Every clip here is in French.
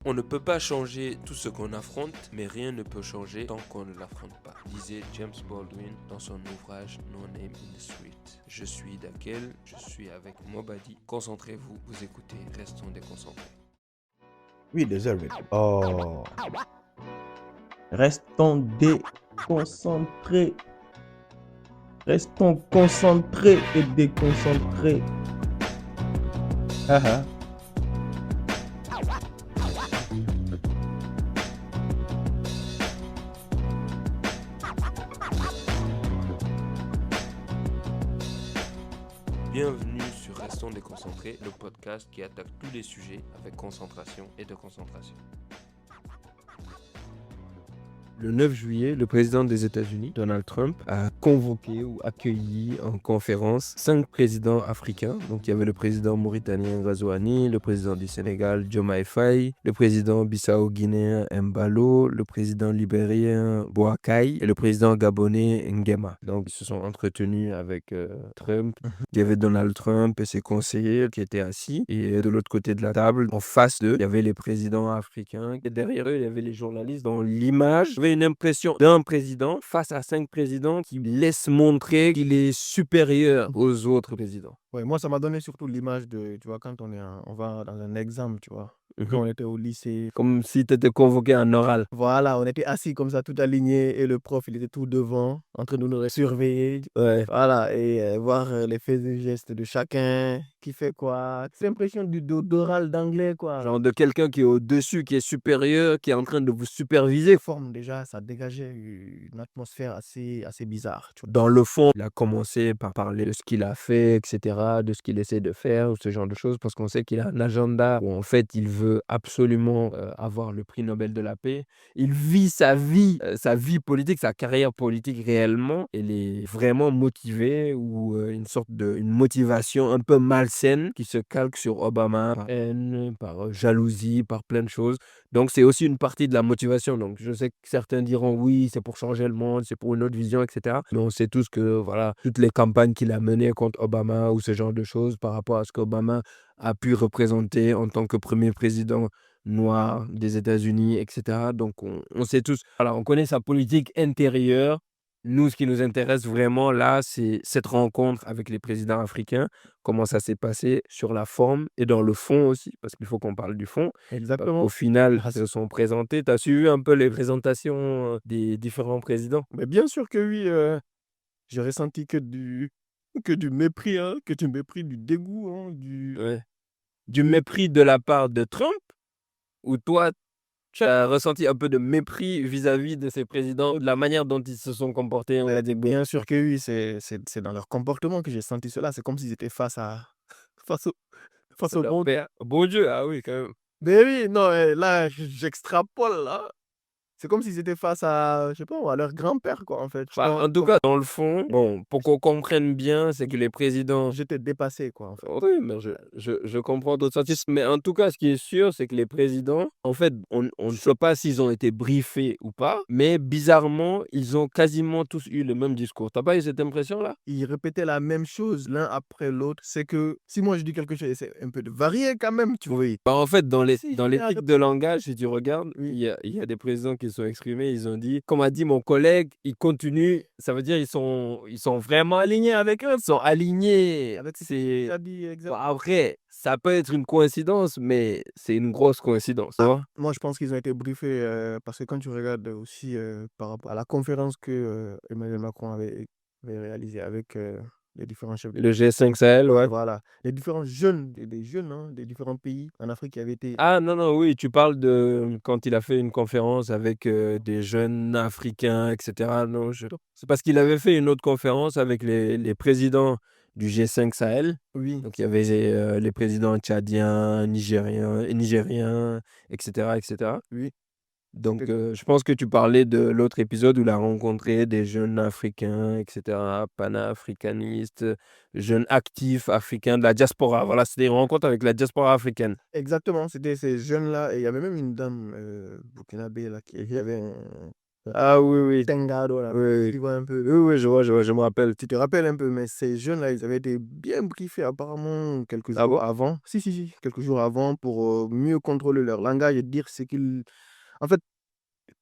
On ne peut pas changer tout ce qu'on affronte, mais rien ne peut changer tant qu'on ne l'affronte pas. Disait James Baldwin dans son ouvrage No Name in the Street. Je suis Dakel, je suis avec Mobadi. Concentrez-vous, vous écoutez, restons déconcentrés. Oui, désolé. Oh. Restons déconcentrés. Restons concentrés et déconcentrés. Haha. Bienvenue sur Restons déconcentrés, le podcast qui attaque tous les sujets avec concentration et de concentration. Le 9 juillet, le président des États-Unis, Donald Trump, a convoqué ou accueilli en conférence 5 présidents africains. Donc, il y avait le président mauritanien Ghazouani, le président du Sénégal, Diomaye Faye, le président bissau-guinéen Embalo, le président libérien Boakai et le président gabonais Nguema. Donc, ils se sont entretenus avec Trump. Il y avait Donald Trump et ses conseillers qui étaient assis. Et de l'autre côté de la table, en face d'eux, il y avait les présidents africains. Et derrière eux, il y avait les journalistes. Dans l'image, j'avais une impression d'un président face à 5 présidents qui laissent montrer qu'il est supérieur aux autres présidents. Ouais, moi, ça m'a donné surtout l'image de, tu vois, quand on va dans un examen, tu vois. Quand on était au lycée. Comme si tu étais convoqué en oral. Voilà, on était assis comme ça, tout alignés, et le prof, il était tout devant, en train de nous surveiller. Ouais. Voilà, et voir les faits et gestes de chacun, qui fait quoi. C'est l'impression d'oral d'anglais, quoi. Genre de quelqu'un qui est au-dessus, qui est supérieur, qui est en train de vous superviser. Forme déjà, ça dégageait une atmosphère assez bizarre. Tu vois. Dans le fond, il a commencé par parler de ce qu'il a fait, etc., de ce qu'il essaie de faire, ou ce genre de choses, parce qu'on sait qu'il a un agenda où en fait il veut absolument avoir le prix Nobel de la paix. Il vit sa vie politique, sa carrière politique réellement. Elle est vraiment motivée ou une sorte une motivation un peu malsaine qui se calque sur Obama par haine, par jalousie, par plein de choses. Donc, c'est aussi une partie de la motivation. Donc, je sais que certains diront oui, c'est pour changer le monde, c'est pour une autre vision, etc. Mais on sait tous que, voilà, toutes les campagnes qu'il a menées contre Obama ou ce genre de choses par rapport à ce qu'Obama a pu représenter en tant que premier président noir des États-Unis, etc. Donc, on sait tous, voilà, on connaît sa politique intérieure. Nous, ce qui nous intéresse vraiment là, c'est cette rencontre avec les présidents africains, comment ça s'est passé sur la forme et dans le fond aussi, parce qu'il faut qu'on parle du fond. Exactement. Au final, ils se sont présentés. Tu as suivi un peu les présentations des différents présidents? Mais bien sûr que oui, j'ai ressenti que du mépris, hein, que du mépris, du dégoût, hein, Ouais. Du mépris de la part de Trump ou toi, tu as ressenti un peu de mépris vis-à-vis de ces présidents, de la manière dont ils se sont comportés? On va dire. Bien sûr que oui, c'est dans leur comportement que j'ai senti cela. C'est comme s'ils étaient face au face au Leur monde. père. Bon Dieu, ah oui, quand même. Mais oui, non, là, j'extrapole, là. C'est comme s'ils étaient face à, je sais pas moi, à leur grand-père, quoi, en fait. Enfin, en tout cas, dans le fond, bon, pour qu'on comprenne bien, c'est que les présidents. J'étais dépassé, quoi, en fait. Oui, mais je comprends ton sentiment. Mais en tout cas, ce qui est sûr, c'est que les présidents, en fait, on ne sait pas s'ils ont été briefés ou pas, mais bizarrement, ils ont quasiment tous eu le même discours. T'as pas eu cette impression-là? Ils répétaient la même chose l'un après l'autre. C'est que si moi je dis quelque chose, c'est un peu de varier quand même, tu vois. Bah, en fait, dans Si, l'éthique de langage, si tu regardes, Oui. il y a des présidents qui se sont exprimés, ils ont dit, comme a dit mon collègue, ils continuent, ça veut dire ils sont vraiment alignés avec eux, ils sont alignés avec ces. Dit Bon, après, ça peut être une coïncidence, mais c'est une grosse coïncidence, tu vois? Moi, je pense qu'ils ont été briefés parce que quand tu regardes aussi par rapport à la conférence que Emmanuel Macron avait réalisée avec les différents chefs Le G5 Sahel, ouais. voilà, les différents jeunes, des jeunes hein, des différents pays en Afrique qui avaient été. Ah non, non, oui, tu parles de quand il a fait une conférence avec des jeunes africains, etc. Non, c'est parce qu'il avait fait une autre conférence avec les présidents du G5 Sahel. Oui, Donc, il y avait les présidents tchadiens, nigériens, etc., etc. oui. Donc, je pense que tu parlais de l'autre épisode où il a rencontré des jeunes africains, etc., panafricanistes, jeunes actifs africains de la diaspora. Voilà, c'était une rencontre avec la diaspora africaine. Exactement, c'était ces jeunes-là. Et il y avait même une dame burkinabé là, qui avait Ah oui, oui. Tengado, là. Oui, oui. Tu vois un peu. Oui, oui, je me rappelle. Tu te rappelles un peu, mais ces jeunes-là, ils avaient été bien briefés apparemment quelques Ah jours bon? avant. Si, si, si, quelques jours avant pour mieux contrôler leur langage et dire ce qu'ils. En fait,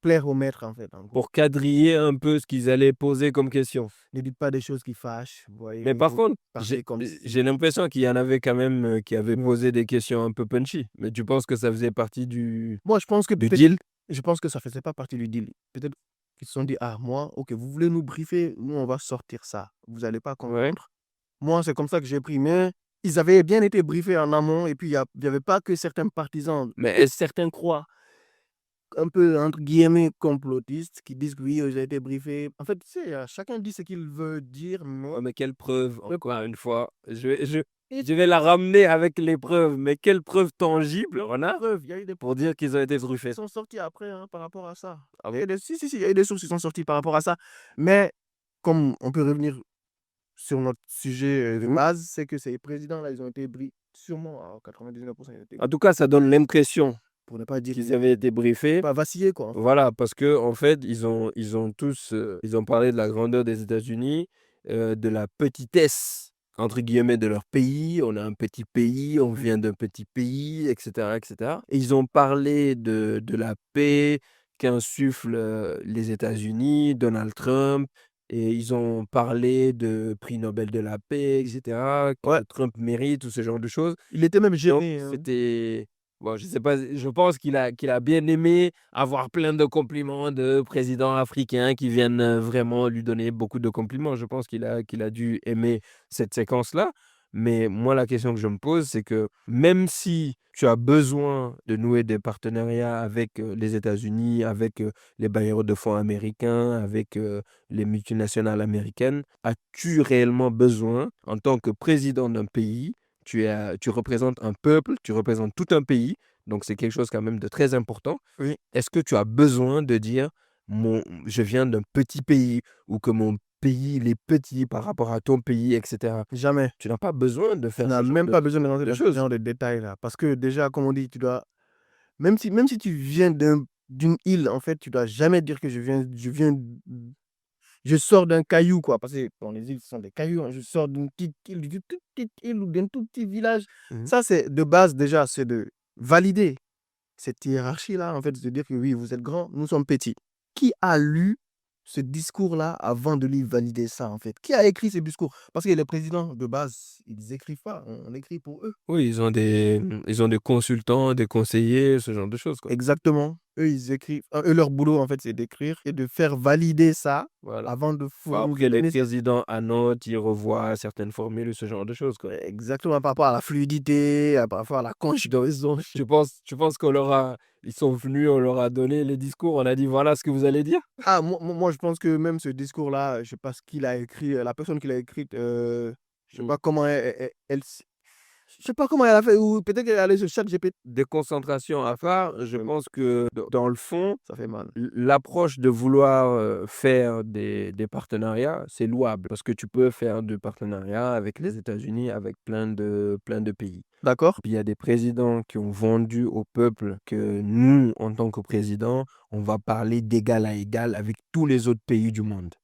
plaire au maître, en fait, en gros. Pour quadriller un peu ce qu'ils allaient poser comme question. Ne dites pas des choses qui fâchent. Vous Mais voyez, par vous contre, parlez comme si. j'ai l'impression qu'il y en avait quand même, qui avaient posé des questions un peu punchy. Mais tu penses que ça faisait partie Moi, je pense que du peut-être. deal? Je pense que ça faisait pas partie du deal. Peut-être qu'ils se sont dit, ah, moi, ok, vous voulez nous briefer, nous, on va sortir ça. Vous allez pas Ouais. comprendre. Moi, c'est comme ça que j'ai pris. Mais ils avaient bien été briefés en amont. Et puis, il y avait pas que certains partisans. Mais est-ce Certains croient un peu, entre guillemets, complotistes, qui disent que oui, j'ai été briefé. En fait, tu sais, chacun dit ce qu'il veut dire, mais. ouais, mais quelle preuve, Ouais. encore une fois? Je vais la ramener avec les preuves, mais quelle preuve tangible on a Preuve, il y a eu des pour dire qu'ils ont été sources qui truffés? sont sorties après, hein, par rapport à ça. Ah Il y bon? a des, si, si, si, il y a eu des sources qui sont sorties par rapport à ça. Mais comme on peut revenir sur notre sujet de base, c'est que ces présidents-là, ils ont été briefés, sûrement à 99%, ils ont été, En tout cas, ça donne l'impression pour ne pas dire qu'ils avaient été briefés. pas vaciller, quoi, en fait. Voilà, parce que en fait, ils ont tous, ils ont parlé de la grandeur des États-Unis, de la «petitesse» entre guillemets de leur pays. On a un petit pays, on vient d'un petit pays, et cetera, et cetera. Et ils ont parlé de la paix qu'insufflent, les États-Unis, Donald Trump, et ils ont parlé de prix Nobel de la paix, et cetera, Ouais, que Trump mérite, tout ce genre de choses. il était même Donc gêné, hein. c'était bon, je sais pas, je pense qu'il a bien aimé avoir plein de compliments de présidents africains qui viennent, vraiment lui donner beaucoup de compliments. Je pense qu'il a dû aimer cette séquence-là. Mais moi, la question que je me pose, c'est que même si tu as besoin de nouer des partenariats avec, les États-Unis, avec, les bailleurs de fonds américains, avec, les multinationales américaines, as-tu réellement besoin, en tant que président d'un pays, tu représentes un peuple, tu représentes tout un pays, donc c'est quelque chose quand même de très important. Oui, Est-ce que tu as besoin de dire: «Je viens d'un petit pays» ou que «Mon pays, il est petit par rapport à ton pays» et cetera? jamais. Tu n'as pas besoin de Tu faire n'as ce genre même pas besoin de rentrer de dans ce choses. genre de détails-là. Parce que déjà, comme on dit, tu dois. Même si tu viens d'une île, en fait, tu dois jamais dire que je sors d'un caillou, quoi. Parce que bon, les îles ce sont des cailloux, hein. Je sors d'une petite île, d'une toute petite île ou d'un tout petit village. Mmh. Ça, c'est de base déjà, c'est de valider cette hiérarchie-là, en fait, de dire que oui, vous êtes grand, nous sommes petits. Qui a lu ce discours-là avant de lui valider ça, en fait? Qui a écrit ce discours? Parce que les présidents, de base, ils écrivent pas, on écrit pour eux. Oui, ils ont des consultants, des conseillers, ce genre de choses, quoi. Exactement. Eux, ils écrivent. Eux, leur boulot, en fait, c'est d'écrire et de faire valider ça Voilà. avant de Bah, après les donner. présidents annotent, ils revoient certaines formules, ce genre de choses, quoi. Exactement, par rapport à la fluidité, par rapport à la conjugaison. Tu penses qu'on leur a ils sont venus, on leur a donné les discours, on a dit: «Voilà ce que vous allez dire»? Ah, moi, je pense que même ce discours-là, je sais pas ce qu'il a écrit, la personne qui l'a écrit, je sais Mmh. pas comment je sais pas comment elle a fait, ou peut-être qu'elle est allée sur ChatGPT. Déconcentration à part, je Hem, pense que dans le fond, ça fait mal. l'approche de vouloir, faire des partenariats, c'est louable parce que tu peux faire de partenariats avec les États-Unis, avec plein de pays. D'accord? Puis il y a des présidents qui ont vendu au peuple que nous, en tant que président, on va parler d'égal à égal avec tous les autres pays du monde.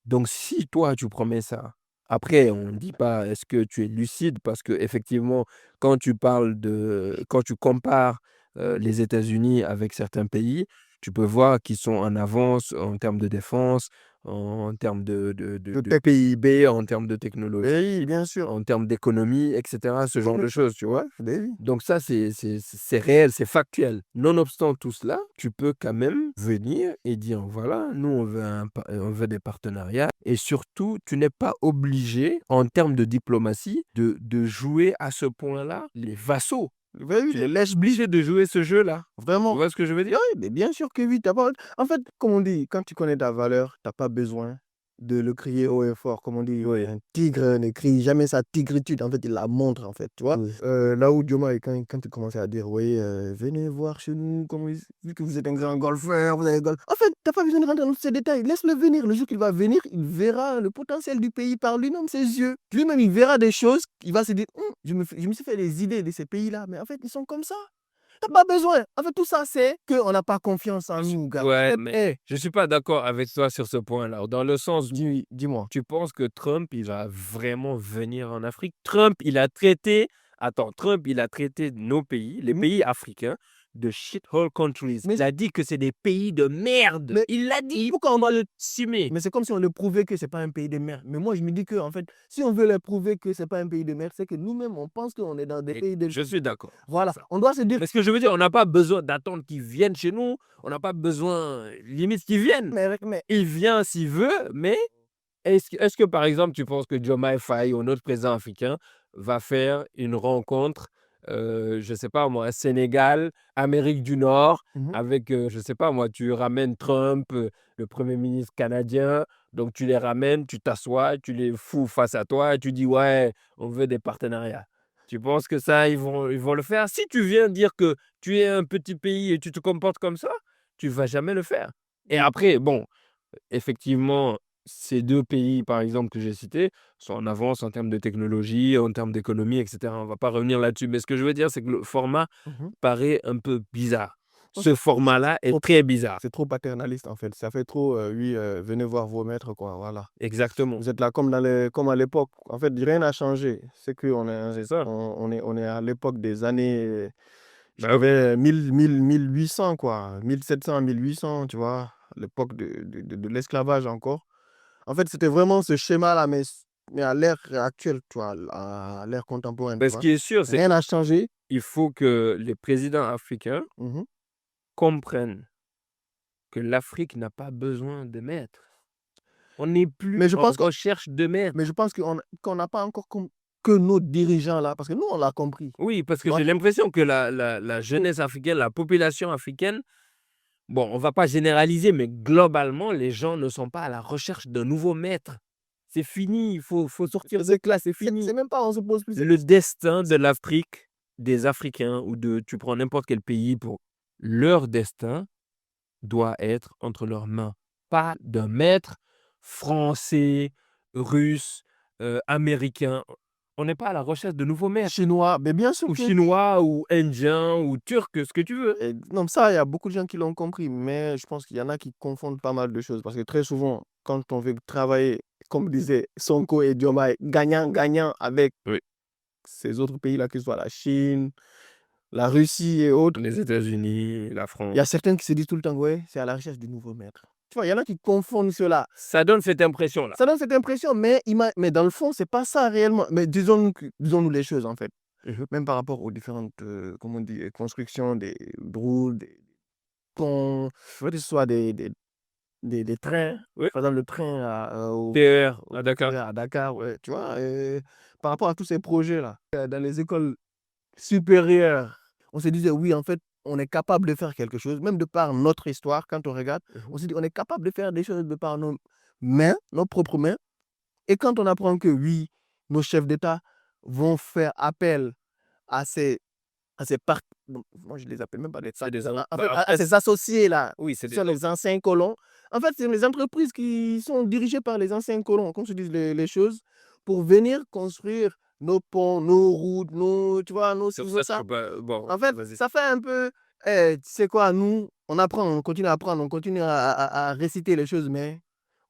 Donc si toi, tu promets ça, après on ne dit pas est-ce que tu es lucide parce qu'effectivement, quand tu compares, les États-Unis avec certains pays, tu peux voir qu'ils sont en avance en termes de défense, en termes De de tech. PIB, en termes de technologie, Oui, bien sûr. en termes d'économie, et cetera, ce genre Mmh. de choses, tu vois? Ouais, beh, oui. Donc ça, c'est réel, c'est factuel. Nonobstant tout cela, tu peux quand même venir et dire: «Voilà, nous, on veut des partenariats» et surtout, tu n'es pas obligé, en termes de diplomatie, de jouer à ce point-là les vassaux. Oui, oui, Tu n'es pas obligé de jouer ce jeu-là. Tu vraiment. vois ce que je veux Oui, dire? mais bien sûr que oui, tu pas en fait, comme on dit, quand tu connais ta valeur, tu pas besoin de le crier haut et fort. Comme on dit, Oui. un tigre ne crie jamais sa tigritude. En fait, il la montre, en fait, tu vois? Oui. Là où Diomaye, quand il commençait à dire: «Oui, venez voir chez nous, comme vu que vous êtes un grand golfeur, vous avez golf», en fait, tu pas besoin de rentrer dans tous ces détails. Laisse-le venir. Le jour qu'il va venir, il verra le potentiel du pays par lui-même, ses yeux. Lui-même, il verra des choses, il va se dire: je me suis fait des idées de ces pays-là, mais en fait, ils sont comme ça». Tu pas besoin. En fait, tout ça, c'est qu'on n'a pas confiance en nous, gars. Ouais, mais je suis pas d'accord avec toi sur ce point-là. Dans le sens où Dis-moi. tu penses que Trump, il va vraiment venir en Afrique? Trump, il a traité nos pays, les Mhm. pays africains, de shithole countries. Mais, Il a dit que c'est des pays de merde. mais Il l'a dit. pourquoi on doit le. Assumé. Mais c'est comme si on le prouvait que c'est pas un pays de merde. Mais moi, je me dis que, en fait, si on veut leur prouver que c'est pas un pays de merde, c'est que nous-mêmes, on pense qu'on est dans des Et pays de. je suis d'accord Voilà. avec ça. On doit se dire. Mais ce que je veux dire, on n'a pas besoin d'attendre qu'ils viennent chez nous. On n'a pas besoin, limite, qu'ils viennent. Mais Il vient s'il veut, mais est-ce que, par exemple, tu penses que Diomaye Faye ou notre président africain va faire une rencontre, je ne sais pas moi, Sénégal, Amérique du Nord, Mhm. avec, je ne sais pas moi, tu ramènes Trump, le Premier ministre canadien, donc tu les ramènes, tu t'assois, tu les fous face à toi et tu dis ouais, on veut des partenariats. Tu penses que ça, ils vont le faire? Si tu viens dire que tu es un petit pays et tu te comportes comme ça, tu vas jamais le faire. Et après, bon, effectivement, ces 2 pays, par exemple, que j'ai cités, sont en avance en termes de technologie, en termes d'économie, et cetera. On ne va pas revenir là-dessus. Mais ce que je veux dire, c'est que le format Mhm. paraît un peu bizarre. Non, Ce format-là est très bizarre. c'est trop paternaliste, en fait. Ça fait trop, oui, venez voir vos maîtres, quoi. Voilà. Exactement. Vous êtes là comme à l'époque. En fait, rien n'a changé. C'est qu'on est, C'est ça. on est à l'époque des années, je Bah oui. dirais, 1800, quoi. 1700, 1800, tu vois. L'époque de l'esclavage encore. En fait, c'était vraiment ce schéma-là, mais à l'ère actuelle, tu vois, à l'ère contemporaine, tu Mais ce vois. qui est sûr, c'est Rien n'a changé. qu'il faut que les présidents africains Mhm. comprennent que l'Afrique n'a pas besoin de maîtres. On n'est plus Mais je en pense que, recherche de mais maîtres. je pense qu'on n'a pas encore que nos dirigeants là, parce que nous, on l'a compris. Oui, parce Tu que vois. j'ai l'impression que la jeunesse africaine, la population africaine, bon, on va pas généraliser, mais globalement, les gens ne sont pas à la recherche d'un nouveau maître. C'est fini, il faut sortir de classe, c'est C'est fini. même pas, on se pose plus cette Le question. destin de l'Afrique, des Africains ou tu prends n'importe quel pays, pour leur destin doit être entre leurs mains. Pas d'un maître français, russe, américain. On n'est pas à la recherche de nouveaux maîtres. Chinois, mais bien sûr Ou que. chinois, ou indien, ou turc, ce que tu veux. Non, ça, il y a beaucoup de gens qui l'ont compris, mais je pense qu'il y en a qui confondent pas mal de choses, parce que très souvent, quand on veut travailler, comme disait Sonko et Diomaye, gagnant-gagnant avec Oui. ces autres pays-là, que ce soit la Chine, la Russie et autres, Les États-Unis, la il y a France. certains qui se disent tout le temps, ouais, c'est à la recherche du nouveau maître. Tu vois, il y en a qui confondent cela. Ça donne cette impression-là. Ça donne cette impression, mais dans le fond, c'est pas ça réellement. Mais disons-nous les choses, en fait. Même par rapport aux différentes, comment on dit, constructions des routes, des ponts, que ce soit des trains. Oui. Par exemple, le train TER au à Dakar. à Dakar, ouais, tu vois, par rapport à tous ces projets-là. Dans les écoles supérieures, on se disait, oui, en fait, on est capable de faire quelque chose, même de par notre histoire, quand on regarde, on se dit, on est capable de faire des choses de par nos mains, nos propres mains. Et quand on apprend que, oui, nos chefs d'État vont faire appel à ces non, moi je les appelle même pas des C'est des en en en fait, bah, à après ces associés-là, oui, c'est ce des sont les anciens colons. En fait, c'est les entreprises qui sont dirigées par les anciens colons, qu'on se dise les choses, pour venir construire nos ponts, nos routes, tu vois, sur tout ça, je ça. peux pas bon, En fait, vas-y. ça fait un peu, tu sais quoi, nous, on apprend, on continue à apprendre, on continue à réciter les choses, mais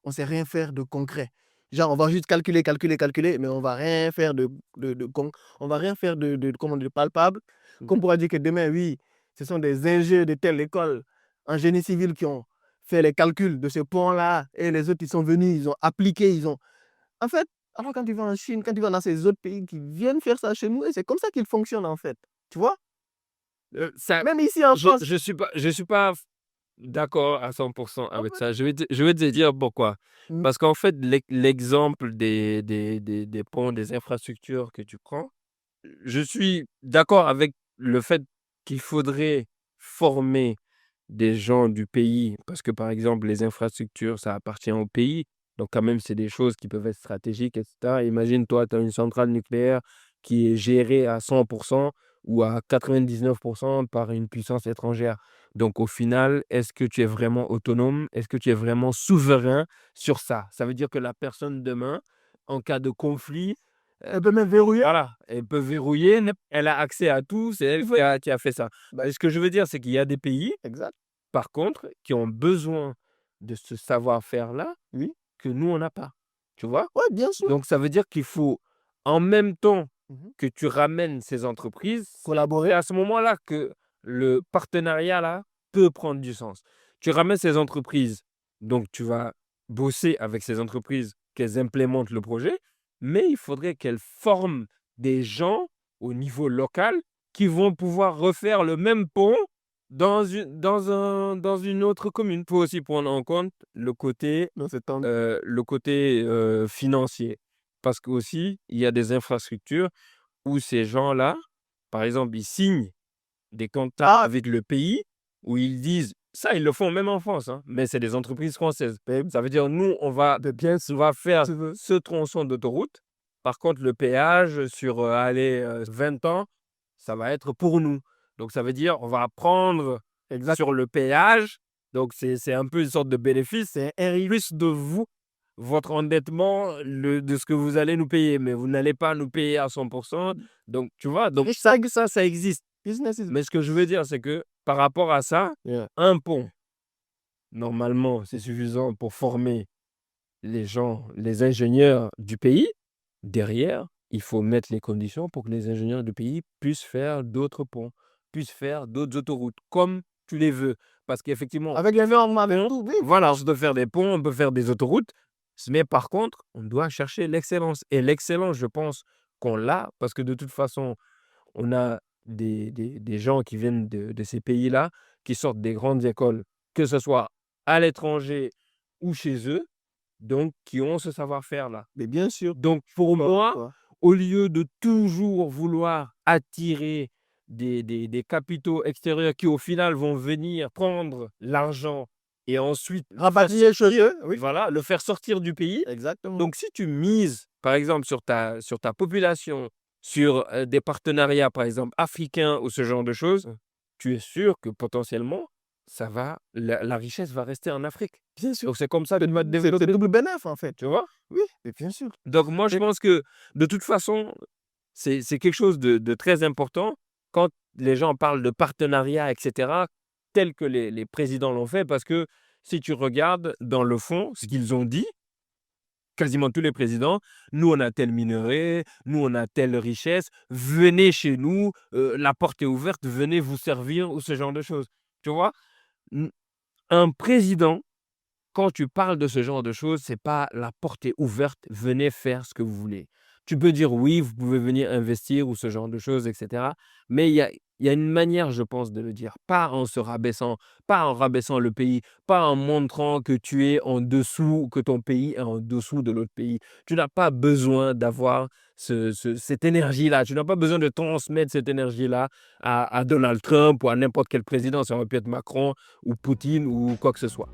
on sait rien faire de concret. Genre, on va juste calculer, calculer, calculer, mais on va rien faire on va rien faire comment dire, de palpable. Mmh. Qu'on pourra dire que demain, oui, ce sont des ingénieurs de telle école en génie civil qui ont fait les calculs de ce pont-là, et les autres, ils sont venus, ils ont appliqué, ils ont. En fait, alors quand tu vas en Chine, quand tu vas dans ces autres pays qui viennent faire ça chez nous, et c'est comme ça qu'ils fonctionnent, en fait. Tu vois? Ça Même ici en je France. je suis pas d'accord à 100 En avec fait. ça. Je vais te dire pourquoi. Mmh. Parce qu'en fait, l'exemple des ponts, des infrastructures que tu prends, je suis d'accord avec le fait qu'il faudrait former des gens du pays, parce que, par exemple, les infrastructures, ça appartient au pays. Donc quand même, c'est des choses qui peuvent être stratégiques, et cetera. Imagine, toi, tu as une centrale nucléaire qui est gérée à 100 ou à 99 par une puissance étrangère. Donc au final, est-ce que tu es vraiment autonome? Est-ce que tu es vraiment souverain sur ça? Ça veut dire que la personne demain, en cas de conflit, Elle peut même verrouiller. Voilà, elle peut verrouiller, elle a accès à tout, c'est elle qui a fait ça. Bah, Et ce que je veux dire, c'est qu'il y a des pays, exact. par contre, qui ont besoin de ce savoir-faire-là Oui. que nous, on n'a pas. Tu vois? Ouais, bien sûr. Donc ça veut dire qu'il faut, en même temps Mmh. que tu ramènes ces entreprises, c'est Collaborer. à ce moment-là que le partenariat là peut prendre du sens. Tu ramènes ces entreprises, donc tu vas bosser avec ces entreprises, qu'elles implémentent le projet, mais il faudrait qu'elles forment des gens au niveau local qui vont pouvoir refaire le même pont dans une autre commune. Il faut aussi prendre en compte Non, c'est tendu. le côté, financier. Parce qu'aussi, il y a des infrastructures où ces gens-là, par exemple, ils signent des contrats Ah! avec le pays où ils disent ça, ils le font même en France, hein, mais c'est des entreprises françaises. Beh, Ça veut dire, nous, on va faire tu veux. ce tronçon d'autoroute. Par contre, le péage sur, 20 ans, ça va être pour nous. Donc ça veut dire, on va prendre Exact. sur le péage, donc c'est un peu une sorte de bénéfice, c'est un plus de vous, votre endettement, de ce que vous allez nous payer, mais vous n'allez pas nous payer à 100. Donc tu vois? Donc ça existe. Business is Mais ce que je veux dire, c'est que par rapport à ça, yeah. un pont, normalement, c'est suffisant pour former les gens, les ingénieurs du pays. Derrière, il faut mettre les conditions pour que les ingénieurs du pays puissent faire d'autres ponts, puissent faire d'autres autoroutes, comme tu les veux. Parce qu'effectivement, Avec l'environnement, avec on tout, oui. voilà, on peut faire des ponts, on peut faire des autoroutes, mais par contre, on doit chercher l'excellence. Et l'excellence, je pense qu'on l'a, parce que de toute façon, on a des gens qui viennent de ces pays-là, qui sortent des grandes écoles, que ce soit à l'étranger ou chez eux, donc qui ont ce savoir-faire-là. Mais bien sûr. Donc pour moi, Quoi. au lieu de toujours vouloir attirer des capitaux extérieurs qui, au final, vont venir prendre l'argent et ensuite Rapatrier chez eux, oui. voilà, le faire sortir du pays. Exactement. Donc si tu mises, par exemple, sur ta population, sur, des partenariats, par exemple, africains ou ce genre de choses, tu es sûr que potentiellement, la richesse va rester en Afrique. Bien sûr. Donc c'est comme ça que tu vas te C'est développer, double bénéf, en fait. tu vois? Oui, mais bien sûr. Donc moi, je Et pense que de toute façon, c'est quelque chose de très important quand les gens parlent de partenariat et cetera, tel que les présidents l'ont fait. Parce que si tu regardes dans le fond, ce qu'ils ont dit, quasiment tous les présidents: «Nous, on a tel minerai, nous, on a telle richesse, venez chez nous, la porte est ouverte, venez vous servir» ou ce genre de choses. Tu vois? Mmh, un président, quand tu parles de ce genre de choses, c'est pas la porte est ouverte, venez faire ce que vous voulez. Tu peux dire oui, vous pouvez venir investir ou ce genre de choses, et cetera. Mais il y a une manière, je pense, de le dire. Pas en se rabaissant, pas en rabaissant le pays, pas en montrant que tu es en dessous, que ton pays est en dessous de l'autre pays. Tu n'as pas besoin d'avoir cette énergie-là. Tu n'as pas besoin de transmettre cette énergie-là à Donald Trump ou à n'importe quel président. Ça aurait pu être Macron ou Poutine ou quoi que ce soit.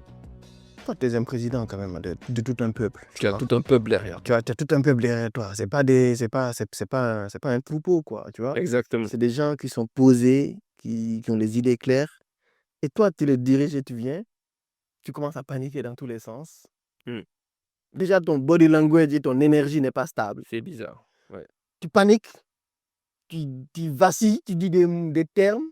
toi, tu es un président quand même de tout un peuple. Tu as tout un peuple derrière. Tu as tout un peuple derrière toi. C'est pas un troupeau, quoi, tu vois. Exactement. C'est des gens qui sont posés, qui ont les idées claires. Et toi, tu les diriges et tu viens, tu commences à paniquer dans tous les sens. Mmh. Déjà, ton body language et ton énergie n'est pas stable. C'est bizarre. Ouais. Tu paniques, tu vacilles, tu dis des termes.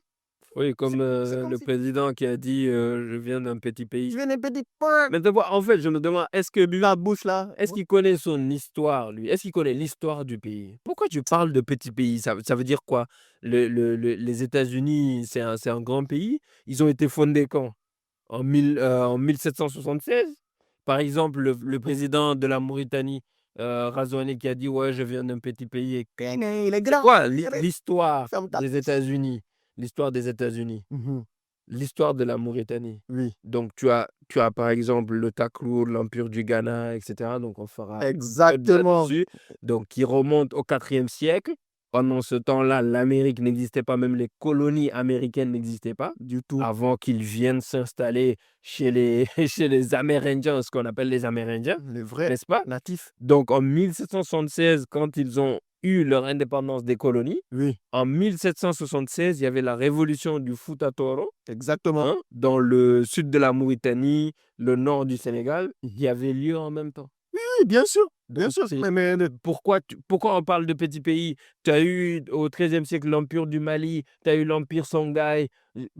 Oui, comme, C'est comme le si président qui a dit, «Je viens d'un petit tu pays». viens d'un petit point. Mais d'abord, en fait, je me demande, est-ce que lui, La bouche là. est-ce qu'il connaît son histoire, lui? Est-ce qu'il connaît l'histoire du pays? Pourquoi tu parles de petit pays? Ça veut dire quoi? Les États-Unis, c'est un grand pays. Ils ont été fondés quand? En 1776? Par exemple, le président de la Mauritanie, Razouani, qui a dit: «Ouais, je viens d'un petit pays» et Il est c'est grand. quoi Arrête, l'histoire ferme ta des États-Unis? L'histoire des États-Unis, Mhm. l'histoire de la Mauritanie. Oui, Donc tu as par exemple le Takour, l'Empire du Ghana, et cetera. Donc on fera un épisode exactement. là-dessus. Donc qui remonte au 4e siècle. Pendant ce temps-là, l'Amérique n'existait pas, même les colonies américaines n'existaient pas, Du tout. avant qu'ils viennent s'installer chez les chez les Amérindiens, ce qu'on appelle les Amérindiens, Le vrai n'est-ce pas? natif. Donc en 1776, quand ils ont eu leur indépendance des colonies, Oui, en 1776, il y avait la révolution du Fouta Toro, exactement. hein, dans le sud de la Mauritanie, le nord du Sénégal, qui avait lieu en même temps. Oui, bien sûr. Bien sûr, C'est mais pourquoi on parle de petits pays? Tu as eu au XIIIe siècle l'empire du Mali, tu as eu l'empire Songhai.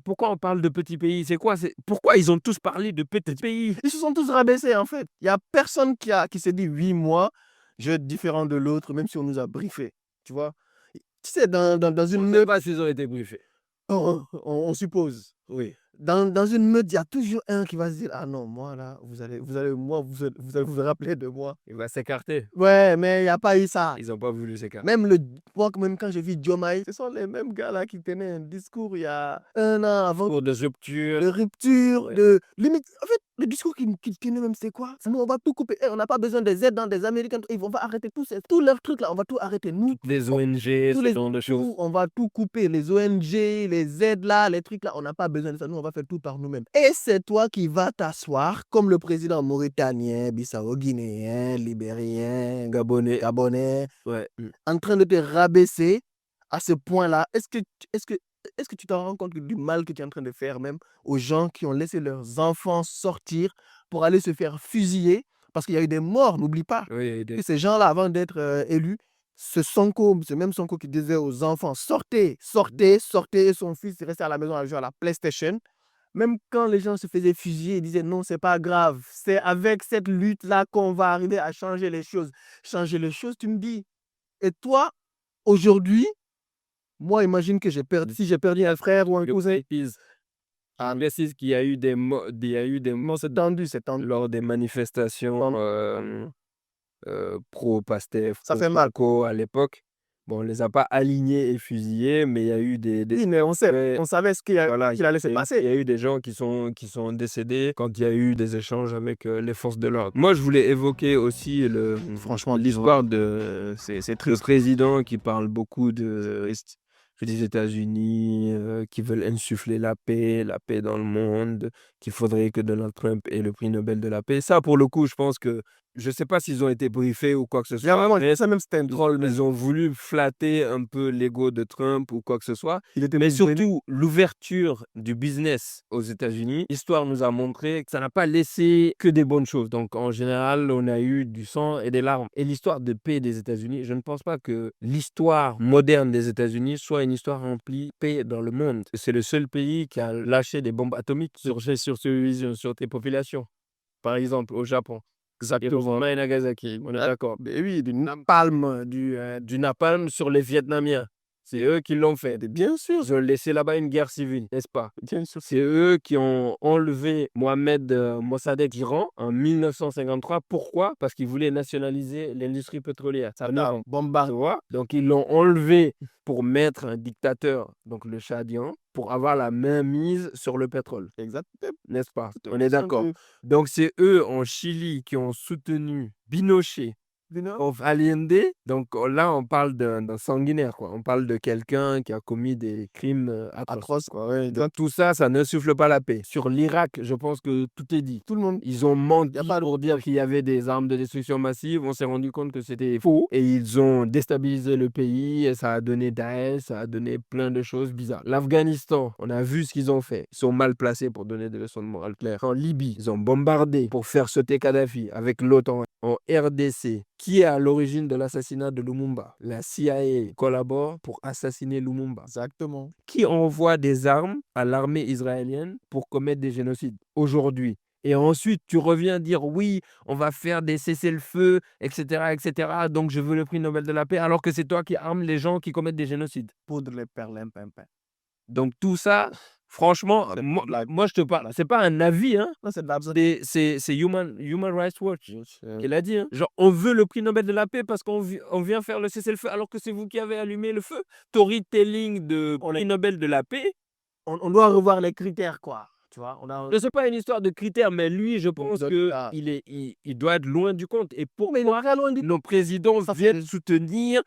Pourquoi on parle de petits pays? C'est quoi? Pourquoi ils ont tous parlé de petits pays? ils se sont tous rabaissés, en fait. Il y a personne qui s'est dit: «Oui, moi, je vais être différent de l'autre», même si on nous a briefé, tu vois? Tu sais, dans On une ne sait meute, pas s'ils ont été briefés. on suppose. Oui. Dans une meute, il y a toujours un qui va se dire: «Ah non, moi là, vous allez vous rappeler de moi». Il va s'écarter. Ouais, mais il y a pas eu ça. Ils ont pas voulu s'écarter. Même quand j'ai vu Diomaye, ce sont les mêmes gars là qui tenaient un discours il y a 1 an avant Cours de rupture. de rupture, Ouais. de limite. En fait, le discours qu'il tenait même, c'est quoi? Nous, on va tout couper. On n'a pas besoin des aides dans des Américains. On va arrêter tous leurs trucs là. On va tout arrêter. Nous, Les ONG, ce genre de choses. on va tout couper. Les ONG, les aides là, les trucs là, on n'a pas besoin de ça. Nous, on va faire tout par nous-mêmes. Et c'est toi qui vas t'asseoir comme le président mauritanien, bissau-guinéen, libérien, gabonais, Ouais. en train de te rabaisser à ce point-là. Est-ce que tu te rends compte du mal que tu es en train de faire même aux gens qui ont laissé leurs enfants sortir pour aller se faire fusiller? Parce qu'il y a eu des morts, n'oublie pas. Oui, il y a eu Et ces gens-là, avant d'être élus, ce même Sonko qui disait aux enfants: sortez, sortez, sortez. Et son fils est resté à la maison à jouer à la PlayStation. Même quand les gens se faisaient fusiller, ils disaient: non, c'est pas grave. C'est avec cette lutte-là qu'on va arriver à changer les choses. Changer les choses, tu me dis. Et toi, aujourd'hui, moi, imagine que si j'ai perdu un frère ou un Je cousin. précise Ah, je précise qu'il y a eu des mo il y a eu des non, morts c'est tendu, c'est tendu. lors des manifestations, pro-Pastef, Ça fait mal. pro-Sonko à l'époque. Bon, on les a pas alignés et fusillés, mais il y a eu des Oui, mais on sait, faits. on savait Voilà, qu'il allait se il passer. y a eu des gens qui sont décédés quand il y a eu des échanges avec, les forces de l'ordre. Moi, je voulais évoquer aussi Franchement, l'histoire c'est de triste. présidents qui parlent beaucoup des États-Unis, qui veulent insuffler la paix dans le monde, qu'il faudrait que Donald Trump ait le prix Nobel de la paix. Ça, pour le coup, je pense que je sais pas s'ils ont été briefés ou quoi que ce Il y a soit, vraiment, mais ça même, c'était un troll. ils ont voulu flatter un peu l'ego de Trump ou quoi que ce soit. Il était Mais prisonnier. surtout, l'ouverture du business aux États-Unis, l'histoire nous a montré que ça n'a pas laissé que des bonnes choses. Donc, en général, on a eu du sang et des larmes. Et l'histoire de paix des États-Unis, je ne pense pas que l'histoire moderne des États-Unis soit une histoire remplie de paix dans le monde. C'est le seul pays qui a lâché des bombes atomiques sur tes populations. Par exemple, au Japon. Exactement. Hiroshima et Nagasaki, on est d'accord. Mais oui, du napalm, Du napalm sur les Vietnamiens. C'est eux qui l'ont fait. bien sûr, Ils ont laissé là-bas une guerre civile, n'est-ce pas? bien sûr. C'est eux qui ont enlevé Mohamed Mossadegh d'Iran en 1953. Pourquoi? Parce qu'ils voulaient nationaliser l'industrie pétrolière. Ça venait en Bombard. tu vois? Donc ils l'ont enlevé pour mettre un dictateur, donc le Shah d'Iran, pour avoir la main mise sur le pétrole, Exactement. n'est-ce pas? On est d'accord. Donc c'est eux en Chili qui ont soutenu Pinochet of Allende. Donc là, on parle d'un sanguinaire, quoi. On parle de quelqu'un qui a commis des crimes atroces. Atroce, quoi. Ouais, Donc tout ça, ça ne souffle pas la paix. Sur l'Irak, je pense que tout est dit. tout le monde. Ils ont menti Y a pas de- pour dire qu'il y avait des armes de destruction massive. On s'est rendu compte que c'était faux. Et ils ont déstabilisé le pays. Et ça a donné Daesh, ça a donné plein de choses bizarres. L'Afghanistan, on a vu ce qu'ils ont fait. Ils sont mal placés pour donner des leçons de morale claire. En Libye, ils ont bombardé pour faire sauter Kadhafi avec l'OTAN. En RDC, qui est à l'origine de l'assassinat de Lumumba? La CIA collabore pour assassiner Lumumba. Exactement. Qui envoie des armes à l'armée israélienne pour commettre des génocides aujourd'hui? Et ensuite, tu reviens dire oui, on va faire des cessez-le-feu, etc., etc. Donc, je veux le prix Nobel de la paix, alors que c'est toi qui armes les gens qui commettent des génocides. Poudre les perlimpinpin. Donc, tout ça, franchement, C'est moi, de la- moi, je te parle, c'est pas un avis, hein. Non, c'est de l'absurde. C'est Human Rights Watch qui l'a dit, hein. Genre, on veut le prix Nobel de la paix parce on vient faire le cessez-le-feu alors que c'est vous qui avez allumé le feu. Storytelling de prix Nobel de la paix. On doit revoir les critères, quoi. Tu vois, on a. Ce n'est pas une histoire de critères, mais lui, je pense Ah. qu'il doit être loin du compte. Et Mais il est pourquoi très loin du. nos présidents Ça viennent fait- soutenir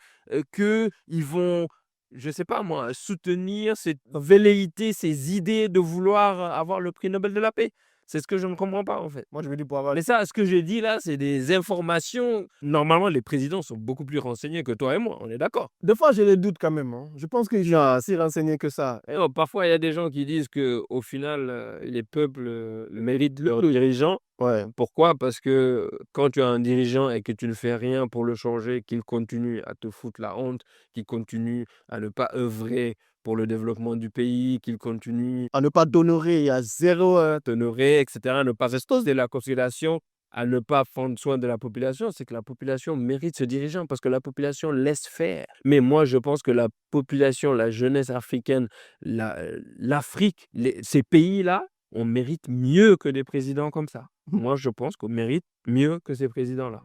qu'ils vont, je ne sais pas moi, soutenir cette velléité, ces idées de vouloir avoir le prix Nobel de la paix? C'est ce que je ne comprends pas, en fait. Moi, je me dis pour avoir Mais ça, ce que j'ai dit là, c'est des informations. Normalement, les présidents sont beaucoup plus renseignés que toi et moi, on est d'accord. des fois, j'ai des doutes quand même, hein. Je pense que j'ai assez renseigné que ça. Et non, parfois, il y a des gens qui disent qu'au final, les peuples méritent leurs dirigeants. Ouais. Pourquoi? Parce que quand tu as un dirigeant et que tu ne fais rien pour le changer, qu'il continue à te foutre la honte, qu'il continue à ne pas œuvrer pour le développement du pays, qu'il continue À ne pas t'honorer, il y a zéro. à t'honorer, etc., à ne pas respecter la considération, à ne pas prendre soin de la population, c'est que la population mérite ce dirigeant parce que la population laisse faire. Mais moi, je pense que la population, la jeunesse africaine, l'Afrique, ces pays-là, on mérite mieux que des présidents comme ça. Moi, je pense qu'on mérite mieux que ces présidents-là.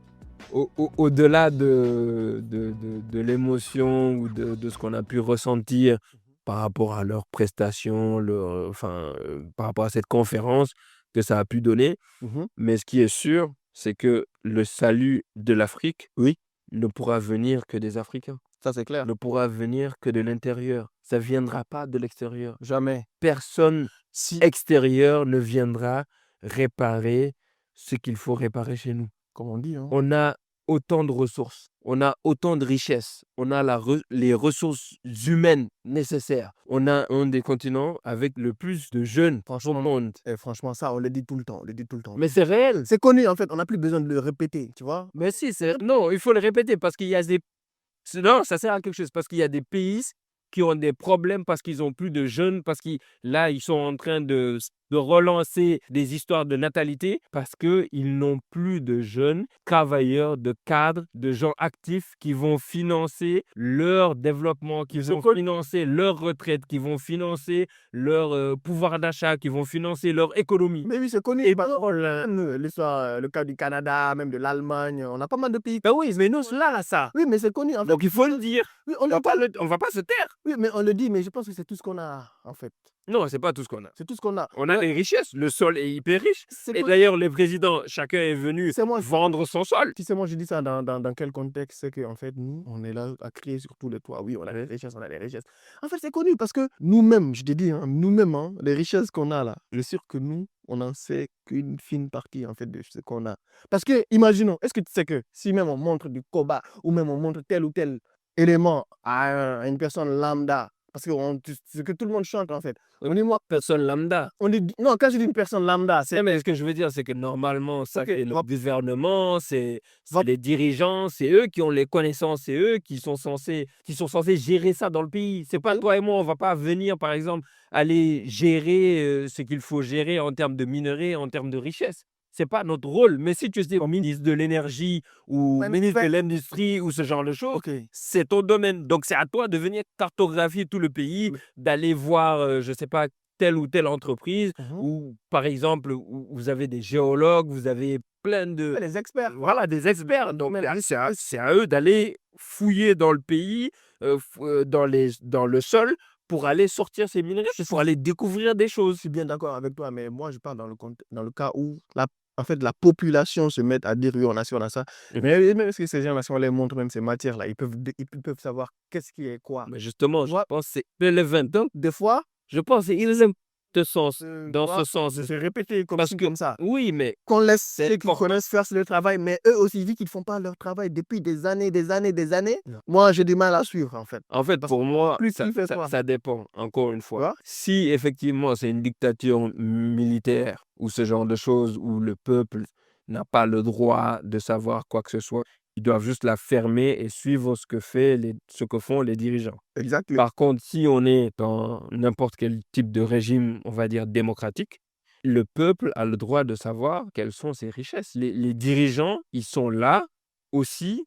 Au-delà de l'émotion ou de ce qu'on a pu ressentir par rapport à leurs prestations, par rapport à cette conférence que ça a pu donner. Mhm. Mais ce qui est sûr, c'est que le salut de l'Afrique, Oui, ne pourra venir que des Africains. ça c'est clair. Ne pourra venir que de l'intérieur. Ça ne viendra pas de l'extérieur. Jamais. Personne Si, extérieur ne viendra réparer ce qu'il faut réparer chez nous. comme on dit, hein. On a autant de ressources, on a autant de richesses, on a les ressources humaines nécessaires. On a un des continents avec le plus de jeunes au monde. Et franchement, ça, on le dit tout le temps. On le dit tout le temps. Mais c'est réel. C'est connu, en fait. On n'a plus besoin de le répéter, tu vois. Mais si, non, il faut le répéter parce qu'il y a des... Non, ça sert à quelque chose parce qu'il y a des pays qui ont des problèmes parce qu'ils ont plus de jeunes, parce qu'ils là, ils sont en train de relancer des histoires de natalité parce qu'ils n'ont plus de jeunes travailleurs, de cadres, de gens actifs qui vont financer leur développement, qui vont financer leur retraite, qui vont financer leur pouvoir d'achat, qui vont financer leur économie. Mais oui, c'est connu. Et Par exemple, l'histoire, le cas du Canada, même de l'Allemagne, on a pas mal de pays. Ben oui, mais nous, là, ça. Oui, mais c'est connu, en fait. Donc il faut le dire. Oui, on On va le dit. on va pas se taire. Oui, mais on le dit, mais je pense que c'est tout ce qu'on a, en fait. Non, c'est pas tout ce qu'on a. C'est tout ce qu'on a. On a des richesses. Le sol est hyper riche. C'est Et quoi- d'ailleurs, les présidents, chacun est venu C'est moi. vendre son sol. Tu sais, moi, je dis ça dans quel contexte? C'est qu'en fait, nous, on est là à crier sur tous les toits. Oui, on a des richesses, on a des richesses. En fait, c'est connu parce que nous-mêmes, je te dis, hein, nous-mêmes, hein, les richesses qu'on a là, je suis sûr que nous, on n'en sait qu'une fine partie, en fait, de ce qu'on a. Parce que, imaginons, est-ce que tu sais que si même on montre du coba ou même on montre tel ou tel élément à une personne lambda, parce que c'est que tout le monde chante, en fait. On dit, moi, Personne lambda. on dit, non, quand je dis une personne lambda, c'est. Non, mais ce que je veux dire, c'est que normalement, ça, Ok, c'est le va- gouvernement, c'est va- les dirigeants, c'est eux qui ont les connaissances, c'est eux qui sont censés gérer ça dans le pays. C'est pas toi et moi, on va pas venir, par exemple, aller gérer ce qu'il faut gérer en termes de minerais, en termes de richesse. C'est pas notre rôle. Mais si tu es ministre de l'énergie ou Ouais, mais ministre de fait- l'industrie ou ce genre de choses, Ok. c'est ton domaine. Donc, c'est à toi de venir cartographier tout le pays, d'aller voir, je sais pas, telle ou telle entreprise, Mhm. ou par exemple, où vous avez des géologues, vous avez plein de... Les experts. Voilà, des experts. Donc, Mais- c'est à eux d'aller fouiller dans le pays, dans le sol, pour aller sortir ces minerais, pour aller découvrir des Je choses. suis bien d'accord avec toi, mais moi, je parle dans le cas où en fait, la population se met à dire oui, on a ça. Mhm. Mais même si ces gens-là, si on les montre même ces matières-là, ils peuvent savoir qu'est-ce qui est quoi. Mais justement, je Voilà. pense que c'est les 20 ans. Des fois, Je pense qu'ils aiment ce sens, dans voilà, ce sens. c'est répété comme, Parce que, comme ça. oui, mais Qu'on laisse c'est ceux qui important. connaissent faire le travail, mais eux aussi, vu qu'ils ne font pas leur travail depuis des années, des années, Non. moi, j'ai du mal à suivre, en fait. En fait, Parce pour moi, plus ça, tu fais ça- quoi? ça dépend, encore une fois. Tu vois? Si effectivement c'est une dictature militaire ou ce genre de choses où le peuple n'a pas le droit de savoir quoi que ce soit, ils doivent juste la fermer et suivre ce que font les dirigeants. Exactement. Par contre, si on est dans n'importe quel type de régime, on va dire démocratique, le peuple a le droit de savoir quelles sont ses richesses. Les dirigeants, ils sont là aussi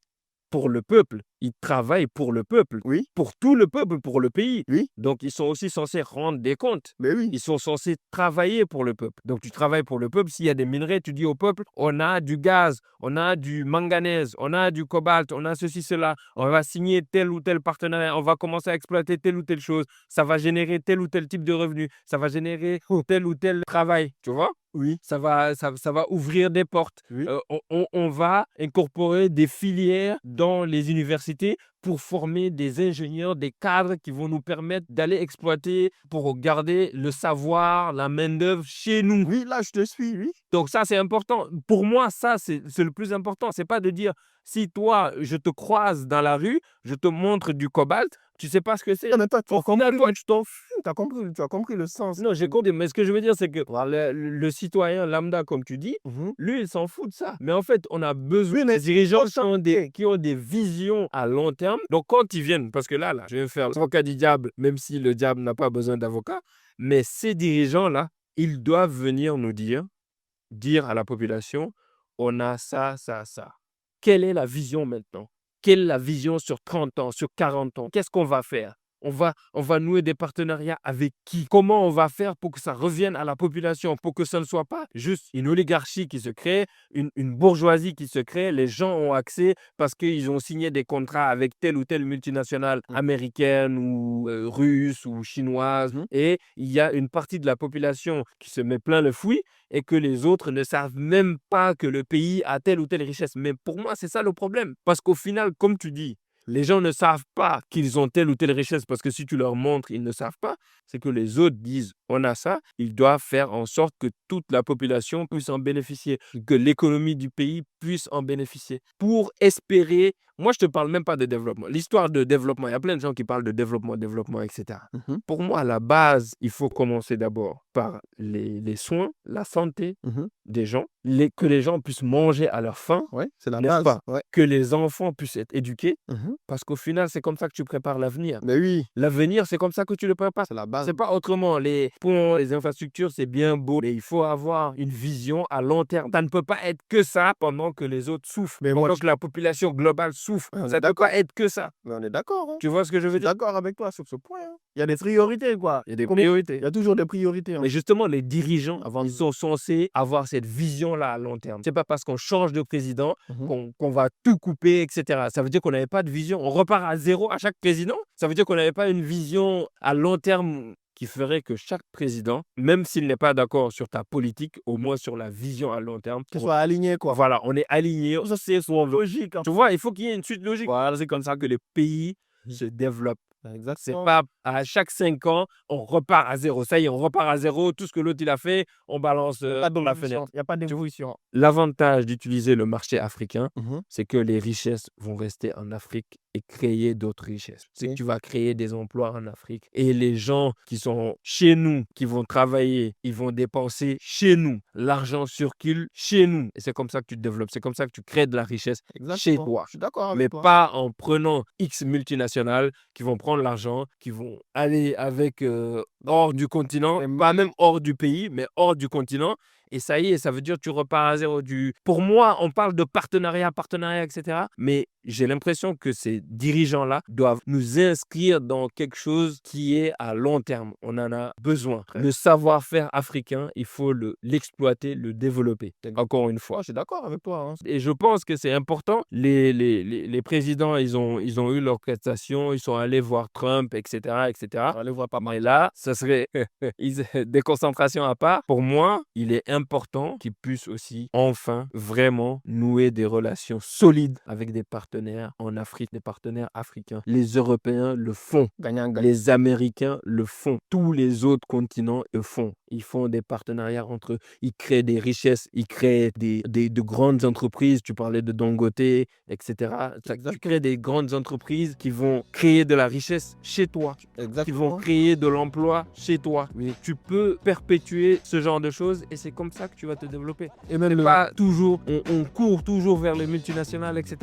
pour le peuple. Ils travaillent pour le peuple, Oui, pour tout le peuple, pour le pays. oui, Donc, ils sont aussi censés rendre des comptes. mais oui. Ils sont censés travailler pour le peuple. Donc, tu travailles pour le peuple. S'il y a des minerais, tu dis au peuple, on a du gaz, on a du manganèse, on a du cobalt, on a ceci, cela. On va signer tel ou tel partenariat. On va commencer à exploiter telle ou telle chose. Ça va générer tel ou tel type de revenu. Ça va générer tel ou tel travail. Tu vois? Oui, Ça va ouvrir des portes. oui. On va incorporer des filières dans les universités universités pour former des ingénieurs, des cadres qui vont nous permettre d'aller exploiter pour garder le savoir, la main-d'œuvre chez nous. Oui, là, je te suis, oui. Donc ça, c'est important. Pour moi, ça, c'est le plus important. C'est pas de dire, si toi, je te croise dans la rue, je te montre du cobalt, tu sais pas ce que c'est. Non, mais toi, tu as Au final, compris, toi, tu t'en fous. tu as compris le sens. Non, j'ai compris. Mais ce que je veux dire, c'est que le citoyen lambda, comme tu dis, Mhm. lui, il s'en fout de ça. Mais en fait, on a besoin de dirigeants qui ont des visions à long terme. Donc, quand ils viennent, parce que là, je vais faire l'avocat du diable, même si le diable n'a pas besoin d'avocat, mais ces dirigeants-là, ils doivent venir nous dire à la population, on a ça, ça, ça. Quelle est la vision maintenant? Quelle est la vision sur 30 ans, sur 40 ans? Qu'est-ce qu'on va faire? On va nouer des partenariats avec qui? Comment on va faire pour que ça revienne à la population, pour que ce ne soit pas juste une oligarchie qui se crée, une bourgeoisie qui se crée, les gens ont accès parce qu'ils ont signé des contrats avec telle ou telle multinationale américaine ou russe ou chinoise, et il y a une partie de la population qui se met plein le fouet et que les autres ne savent même pas que le pays a telle ou telle richesse. Mais pour moi, c'est ça le problème. Parce qu'au final, comme tu dis, les gens ne savent pas qu'ils ont telle ou telle richesse parce que si tu leur montres, ils ne savent pas. C'est que les autres disent, on a ça. Ils doivent faire en sorte que toute la population puisse en bénéficier, que l'économie du pays puisse en bénéficier. Pour espérer, moi je ne te parle même pas de développement. L'histoire de développement, il y a plein de gens qui parlent de développement, etc. Mhm. Pour moi, à la base, il faut commencer d'abord par les soins, la santé Mhm. des gens, que les gens puissent manger à leur faim, Ouais, c'est la n'est-ce base. pas? Ouais. Que les enfants puissent être éduqués, Mhm. parce qu'au final, c'est comme ça que tu prépares l'avenir. Mais oui, L'avenir, c'est comme ça que tu le prépares. c'est la base. C'est pas autrement. Les ponts, les infrastructures, c'est bien beau, mais il faut avoir une vision à long terme. Ça ne peut pas être que ça pendant que les autres souffrent, Mais moi, pendant que la population globale souffre. Ouais, on est Ça ne peut pas être que ça. Mais on est d'accord. Hein. Tu vois ce que je Je veux suis dire? d'accord avec toi sur ce point. Hein. Il y a des priorités, quoi. Il y a des Il priorités. y a toujours des priorités. Hein. Mais justement, les dirigeants, Avant ils sont censés avoir cette vision-là à long terme. C'est pas parce qu'on change de président qu'on va tout couper, etc. Ça veut dire qu'on n'avait pas de vision. On repart à zéro à chaque président. Ça veut dire qu'on n'avait pas une vision à long terme qui ferait que chaque président, même s'il n'est pas d'accord sur ta politique, au moins sur la vision à long terme, Qu'ils soient alignés, quoi. voilà, on est aligné. Ça, c'est souvent logique. Hein. Tu vois, il faut qu'il y ait une suite logique. Voilà, c'est comme ça que les pays se développent. C'est Exactement. pas à chaque 5 ans, on repart à zéro. Ça y est, on repart à zéro. Tout ce que l'autre il a fait, on balance dans la fenêtre. Il n'y a pas d'évolution. L'avantage d'utiliser le marché africain, Mhm. c'est que les richesses vont rester en Afrique et créer d'autres richesses. C'est que Ok. tu vas créer des emplois en Afrique. Et les gens qui sont chez nous, qui vont travailler, ils vont dépenser chez nous. L'argent circule chez nous. Et c'est comme ça que tu te développes. C'est comme ça que tu crées de la richesse chez Exactement. toi. Je suis d'accord avec Mais toi. pas en prenant X multinationales qui vont prendre l'argent, qui vont aller avec hors du continent, pas même hors du pays, mais hors du continent. Et ça y est, ça veut dire que tu repars à zéro. Pour moi, on parle de partenariat, etc. Mais j'ai l'impression que ces dirigeants-là doivent nous inscrire dans quelque chose qui est à long terme. On en a besoin. Le savoir-faire africain, il faut l'exploiter, le développer. Encore une fois. Je suis d'accord avec toi. Hein. Et je pense que c'est important. Les présidents, ils ont eu leur prestation, ils sont allés voir Trump, etc. Allez voir pas mal. Mais là, ça serait des concentrations à part. Pour moi, il est important qu'ils puissent aussi enfin vraiment nouer des relations solides avec des partenaires en Afrique, des partenaires africains. Les Européens le font. Gagnant. Les Américains le font. Tous les autres continents le font. Ils font des partenariats entre eux. Ils créent des richesses. Ils créent de grandes entreprises. Tu parlais de Dangote, etc. Tu crées des grandes entreprises qui vont créer de la richesse chez toi. Qui vont créer de l'emploi chez toi. Oui. Tu peux perpétuer ce genre de choses et c'est comme ça que tu vas te développer. Et même Pas toujours, on court toujours vers les multinationales, etc.